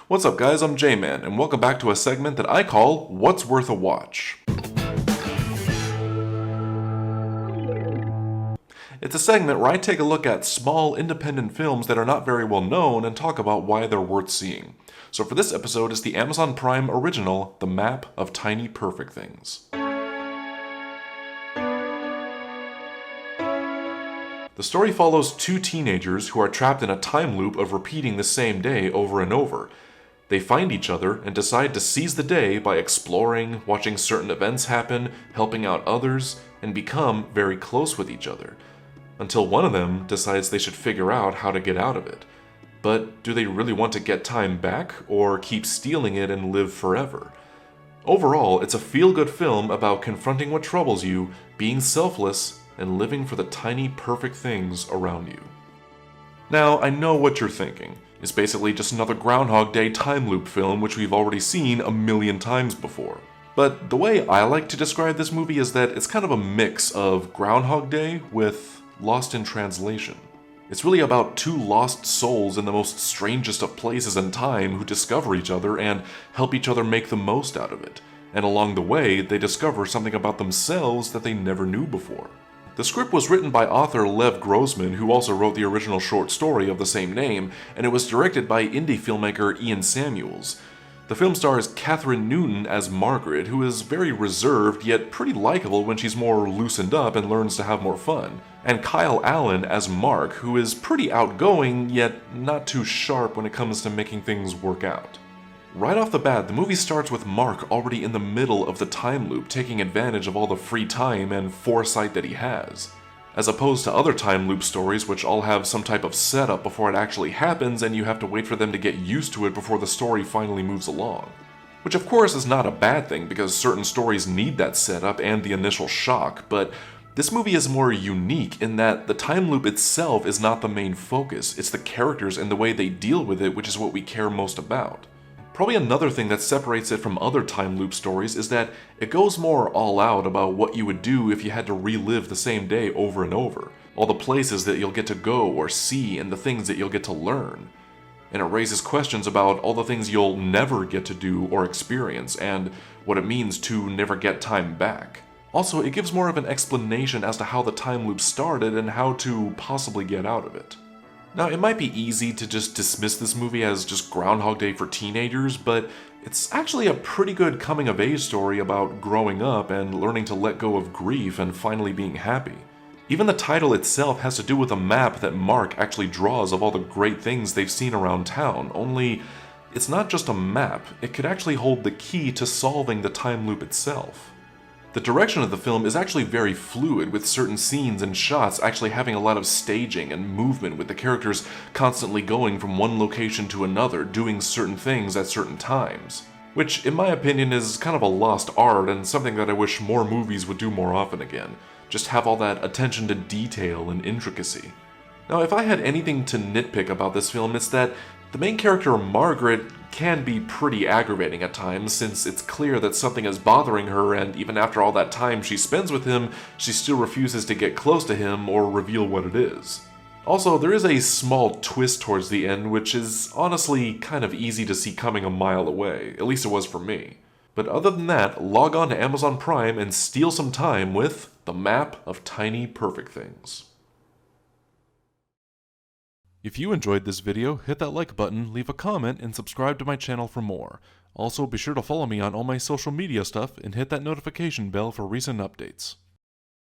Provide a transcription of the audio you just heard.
What's up guys, I'm J-Man, and welcome back to a segment that I call What's Worth a Watch. It's a segment where I take a look at small independent films that are not very well known and talk about why they're worth seeing. So for this episode is the Amazon Prime original, The Map of Tiny Perfect Things. The story follows two teenagers who are trapped in a time loop of repeating the same day over and over. They find each other and decide to seize the day by exploring, watching certain events happen, helping out others, and become very close with each other. Until one of them decides they should figure out how to get out of it. But do they really want to get time back, or keep stealing it and live forever? Overall, it's a feel-good film about confronting what troubles you, being selfless, and living for the tiny perfect things around you. Now, I know what you're thinking. It's basically just another Groundhog Day time loop film which we've already seen a million times before. But the way I like to describe this movie is that it's kind of a mix of Groundhog Day with Lost in Translation. It's really about two lost souls in the most strangest of places and time who discover each other and help each other make the most out of it. And along the way, they discover something about themselves that they never knew before. The script was written by author Lev Grossman, who also wrote the original short story of the same name, and it was directed by indie filmmaker Ian Samuels. The film stars Katherine Newton as Margaret, who is very reserved yet pretty likable when she's more loosened up and learns to have more fun, and Kyle Allen as Mark, who is pretty outgoing yet not too sharp when it comes to making things work out. Right off the bat, the movie starts with Mark already in the middle of the time loop, taking advantage of all the free time and foresight that he has. As opposed to other time loop stories which all have some type of setup before it actually happens and you have to wait for them to get used to it before the story finally moves along. Which of course is not a bad thing because certain stories need that setup and the initial shock, but this movie is more unique in that the time loop itself is not the main focus, it's the characters and the way they deal with it which is what we care most about. Probably another thing that separates it from other time loop stories is that it goes more all out about what you would do if you had to relive the same day over and over, all the places that you'll get to go or see and the things that you'll get to learn. And it raises questions about all the things you'll never get to do or experience and what it means to never get time back. Also, it gives more of an explanation as to how the time loop started and how to possibly get out of it. Now, it might be easy to just dismiss this movie as just Groundhog Day for teenagers, but it's actually a pretty good coming-of-age story about growing up and learning to let go of grief and finally being happy. Even the title itself has to do with a map that Mark actually draws of all the great things they've seen around town, only it's not just a map, it could actually hold the key to solving the time loop itself. The direction of the film is actually very fluid, with certain scenes and shots actually having a lot of staging and movement, with the characters constantly going from one location to another, doing certain things at certain times. Which, in my opinion, is kind of a lost art and something that I wish more movies would do more often again. Just have all that attention to detail and intricacy. Now, if I had anything to nitpick about this film, it's that the main character, Margaret, can be pretty aggravating at times since it's clear that something is bothering her and even after all that time she spends with him, she still refuses to get close to him or reveal what it is. Also, there is a small twist towards the end which is honestly kind of easy to see coming a mile away, at least it was for me. But other than that, log on to Amazon Prime and steal some time with The Map of Tiny Perfect Things. If you enjoyed this video, hit that like button, leave a comment, and subscribe to my channel for more. Also, be sure to follow me on all my social media stuff and hit that notification bell for recent updates.